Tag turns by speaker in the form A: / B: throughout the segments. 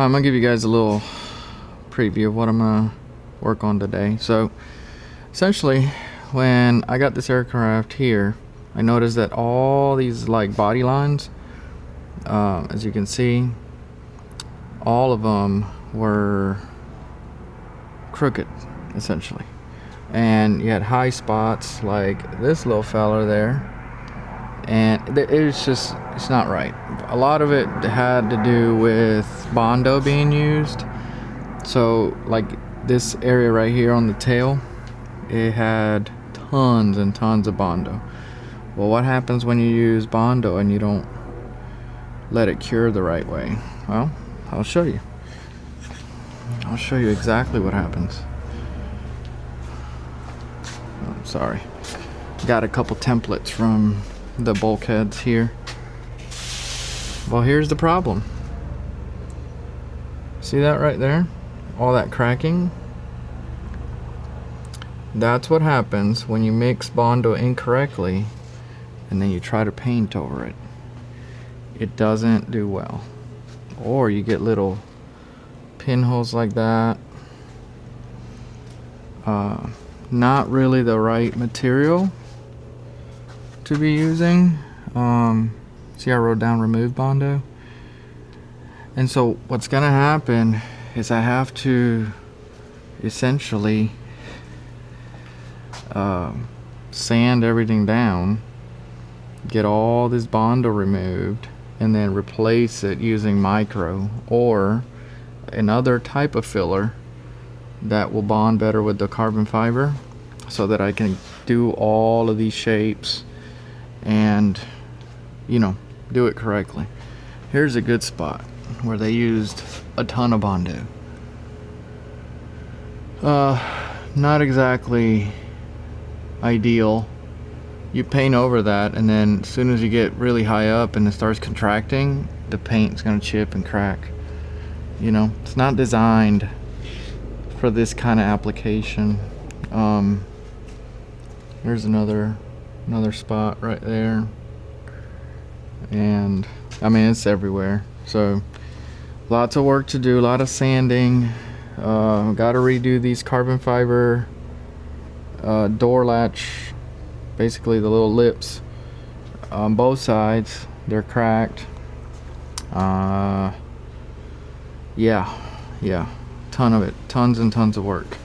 A: I'm gonna give you guys a little preview of what I'm gonna work on today. So essentially, when I got this aircraft here, I noticed that all these like body lines, as you can see, all of them were crooked essentially, and you had high spots like this little fella there, and it's not right. A lot of it had to do with Bondo being used. So like this area right here on the tail, it had tons and tons of Bondo. Well, what happens when you use Bondo and you don't let it cure the right way? Well, I'll show you. I'll show you exactly what happens. Oh, sorry. Got a couple templates from the bulkheads here. Well, here's the problem. See that right there? All that cracking? That's what happens when you mix Bondo incorrectly and then you try to paint over it. It doesn't do well. Or you get little pinholes like that. Not really the right material to be using. See, I wrote down remove Bondo. And so what's gonna happen is I have to essentially sand everything down, get all this Bondo removed, and then replace it using micro or another type of filler that will bond better with the carbon fiber, so that I can do all of these shapes and, you know, do it correctly. Here's a good spot where they used a ton of Bondo. Not exactly ideal. You paint over that, and then as soon as you get really high up and it starts contracting, the paint's gonna chip and crack. You know, it's not designed for this kind of application. There's another spot right there, and I mean, it's everywhere. So lots of work to do, a lot of sanding. Got to redo these carbon fiber door latch, basically the little lips on both sides. They're cracked. Yeah, ton of it, tons and tons of work.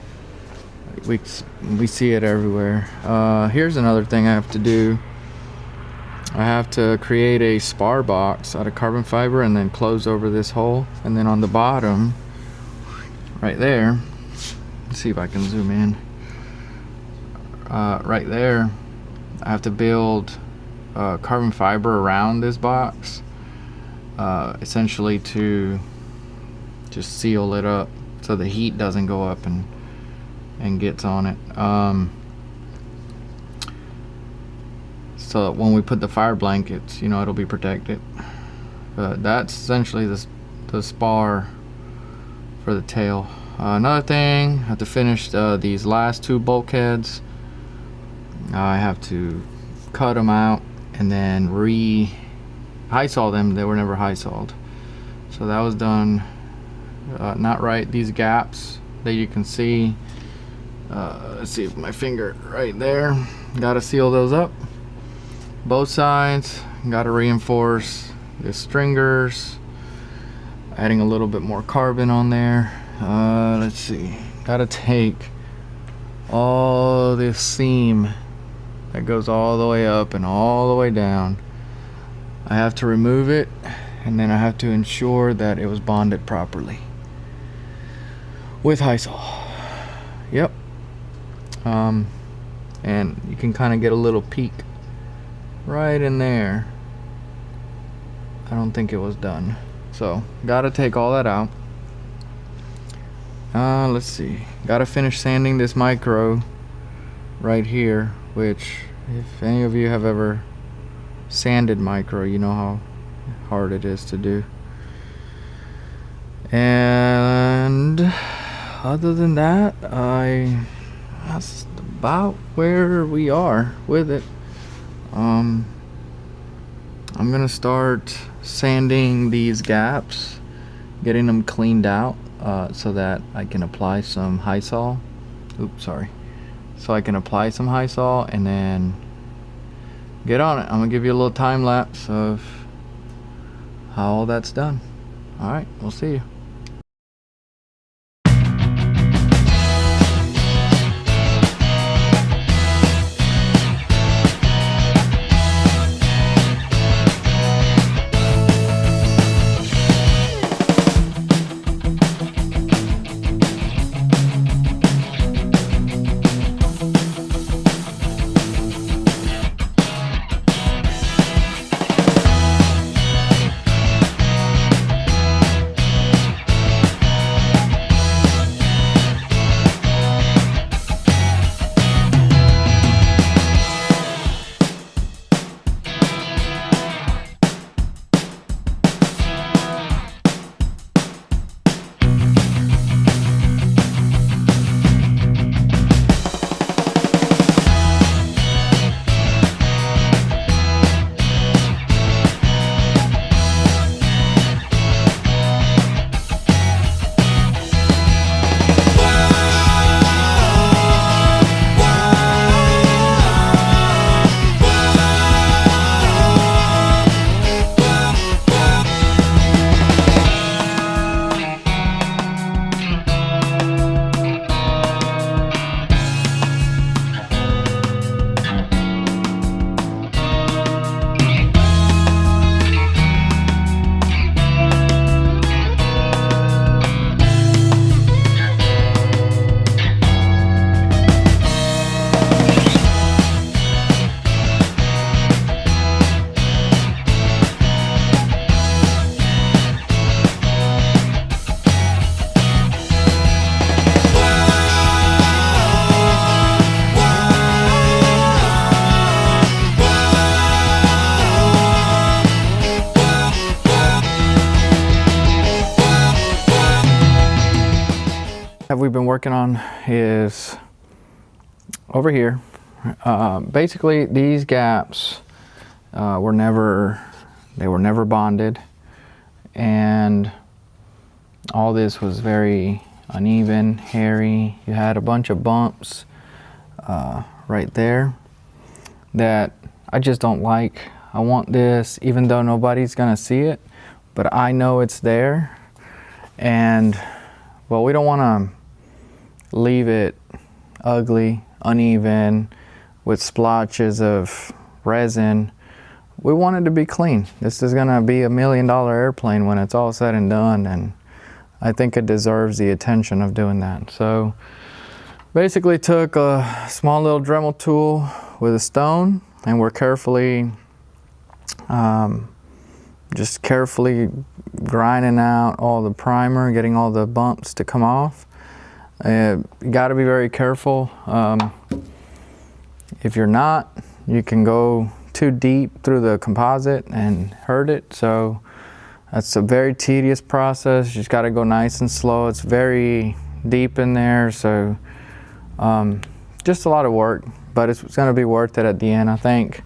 A: We see it everywhere. Here's another thing I have to do. I have to create a spar box out of carbon fiber and then close over this hole, and then on the bottom right there, let's see if I can zoom in, right there, I have to build carbon fiber around this box, essentially to just seal it up so the heat doesn't go up and gets on it. So that when we put the fire blankets, you know, it'll be protected. But that's essentially the spar for the tail. Another thing, I have to finish these last two bulkheads. I have to cut them out and then hysol them. They were never hysoled, so that was done not right. These gaps that you can see, let's see if my finger right there, gotta seal those up, both sides. Gotta reinforce the stringers, adding a little bit more carbon on there. Let's see, gotta take all this seam that goes all the way up and all the way down. I have to remove it, and then I have to ensure that it was bonded properly with hysol. Yep. And you can kind of get a little peek right in there. I don't think it was done, so gotta take all that out. Let's see, gotta finish sanding this micro right here, which if any of you have ever sanded micro, you know how hard it is to do. And other than that, that's about where we are with it. I'm gonna start sanding these gaps getting them cleaned out so that I can apply some hysol. Oops, sorry. So I can apply some hysol and then get on it. I'm gonna give you a little time lapse of how all that's done. All right, we'll see you. Have we been working on is over here. Basically these gaps were never bonded, and all this was very uneven, hairy. You had a bunch of bumps right there that I just don't like. I want this, even though nobody's gonna see it, but I know it's there. And well, we don't want to leave it ugly, uneven, with splotches of resin. We want it to be clean. This is gonna be $1 million airplane when it's all said and done, and I think it deserves the attention of doing that. So basically took a small little Dremel tool with a stone, and we're carefully just carefully grinding out all the primer, getting all the bumps to come off. You got to be very careful. If you're not, you can go too deep through the composite and hurt it. So that's a very tedious process. You just got to go nice and slow. It's very deep in there, so just a lot of work, but it's going to be worth it at the end, I think.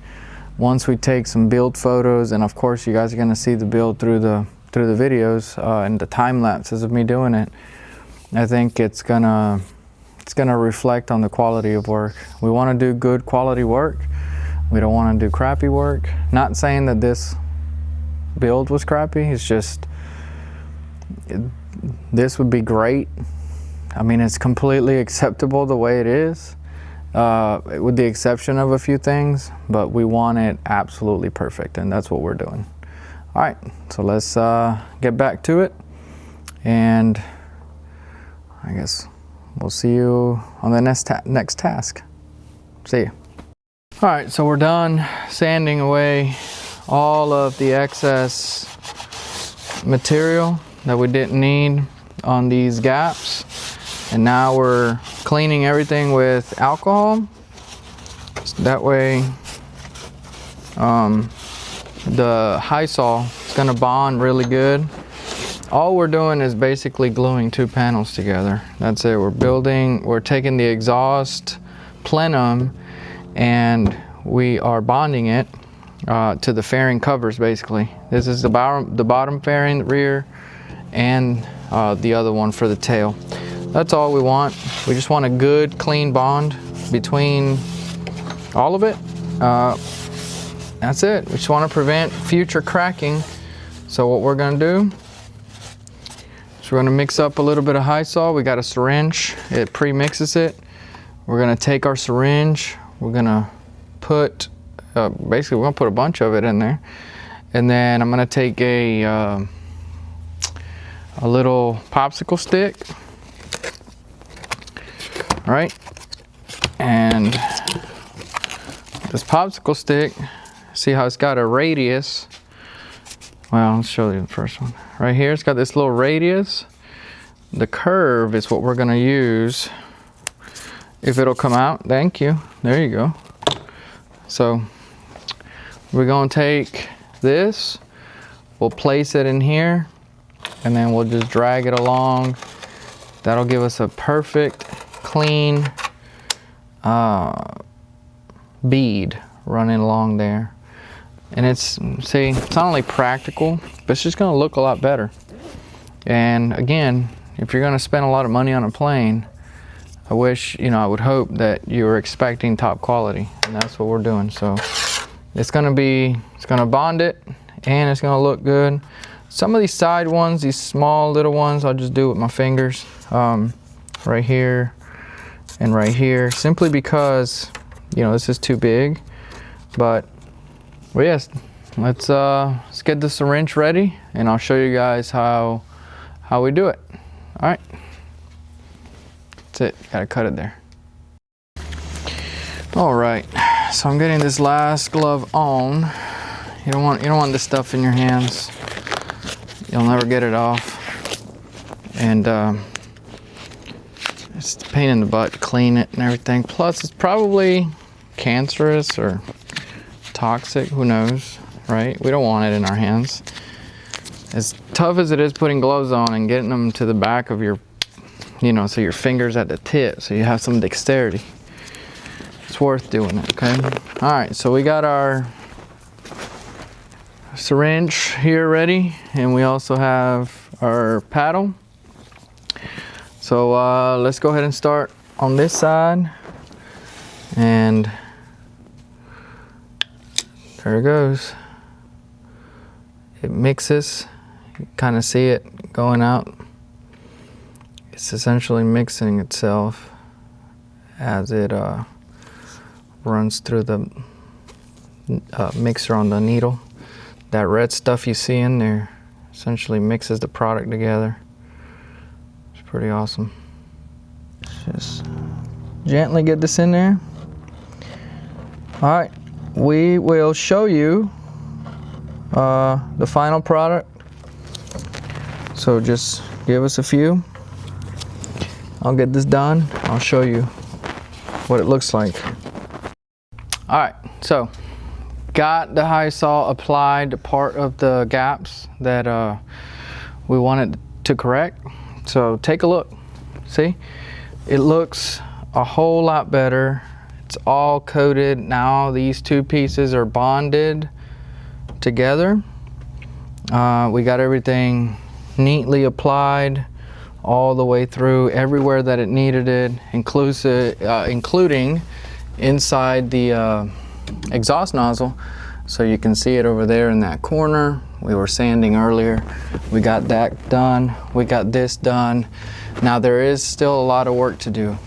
A: Once we take some build photos, and of course you guys are going to see the build through the videos and the time lapses of me doing it, I think it's gonna reflect on the quality of work. We want to do good quality work. We don't want to do crappy work. Not saying that this build was crappy. It's just this would be great. I mean, it's completely acceptable the way it is, with the exception of a few things, but we want it absolutely perfect, and that's what we're doing. All right, so let's get back to it, and I guess we'll see you on the next task. See you. All right, so we're done sanding away all of the excess material that we didn't need on these gaps. And now we're cleaning everything with alcohol. So that way the hysol is gonna bond really good. All we're doing is basically gluing two panels together. That's it. We're taking the exhaust plenum and we are bonding it to the fairing covers basically. This is the bottom fairing, the rear, and the other one for the tail. That's all we want. We just want a good clean bond between all of it. That's it. We just want to prevent future cracking. So what we're going to do is we're going to mix up a little bit of hysol. We got a syringe. It pre-mixes it. We're going to take our syringe. We're going to put, basically we're going to put a bunch of it in there. And then I'm going to take a little popsicle stick. All right. And this popsicle stick, see how it's got a radius? Well, I'll show you the first one. Right here, it's got this little radius. The curve is what we're gonna use. If it'll come out, thank you. There you go. So we're gonna take this, we'll place it in here, and then we'll just drag it along. That'll give us a perfect, clean bead running along there. And it's, see, it's not only practical, but it's just gonna look a lot better. And again, if you're gonna spend a lot of money on a plane, I wish, you know, I would hope that you were expecting top quality, and that's what we're doing. So it's gonna bond it, and it's gonna look good. Some of these side ones, these small little ones, I'll just do with my fingers, right here and right here, simply because, you know, this is too big. But well, yes, let's get the syringe ready, and I'll show you guys how we do it. All right, that's it. Gotta cut it there. All right, so I'm getting this last glove on. You don't want this stuff in your hands. You'll never get it off, and it's a pain in the butt to clean it and everything. Plus, it's probably cancerous or toxic, who knows, right? We don't want it in our hands. As tough as it is putting gloves on and getting them to the back of your, you know, so your fingers at the tip, so you have some dexterity, it's worth doing it, okay? All right, so we got our syringe here ready, and we also have our paddle. So let's go ahead and start on this side, and there it goes. It mixes. You kind of see it going out. It's essentially mixing itself as it runs through the mixer on the needle. That red stuff you see in there essentially mixes the product together. It's pretty awesome. Just gently get this in there. All right. We will show you the final product. So just give us a few. I'll get this done. I'll show you what it looks like. All right, so got the hysol applied to part of the gaps that we wanted to correct. So take a look. See, it looks a whole lot better. It's all coated. Now these two pieces are bonded together. We got everything neatly applied all the way through everywhere that it needed it, including inside the exhaust nozzle. So you can see it over there in that corner. We were sanding earlier. We got that done. We got this done. Now there is still a lot of work to do.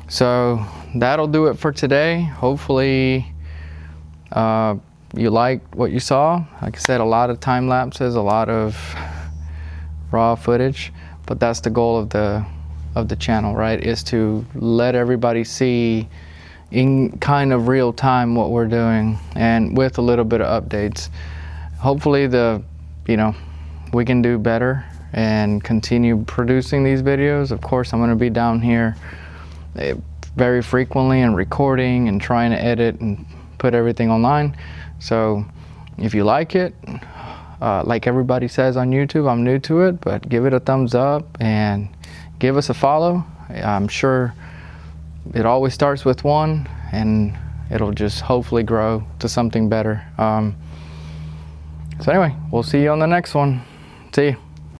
A: So that'll do it for today. Hopefully you liked what you saw. Like I said, a lot of time lapses, a lot of raw footage, but that's the goal of the channel, right? Is to let everybody see in kind of real time what we're doing, and with a little bit of updates. Hopefully we can do better and continue producing these videos. Of course, I'm going to be down here very frequently and recording and trying to edit and put everything online. So if you like it, like everybody says on YouTube, I'm new to it, but give it a thumbs up and give us a follow. I'm sure it always starts with one, and it'll just hopefully grow to something better. So anyway, we'll see you on the next one. See you.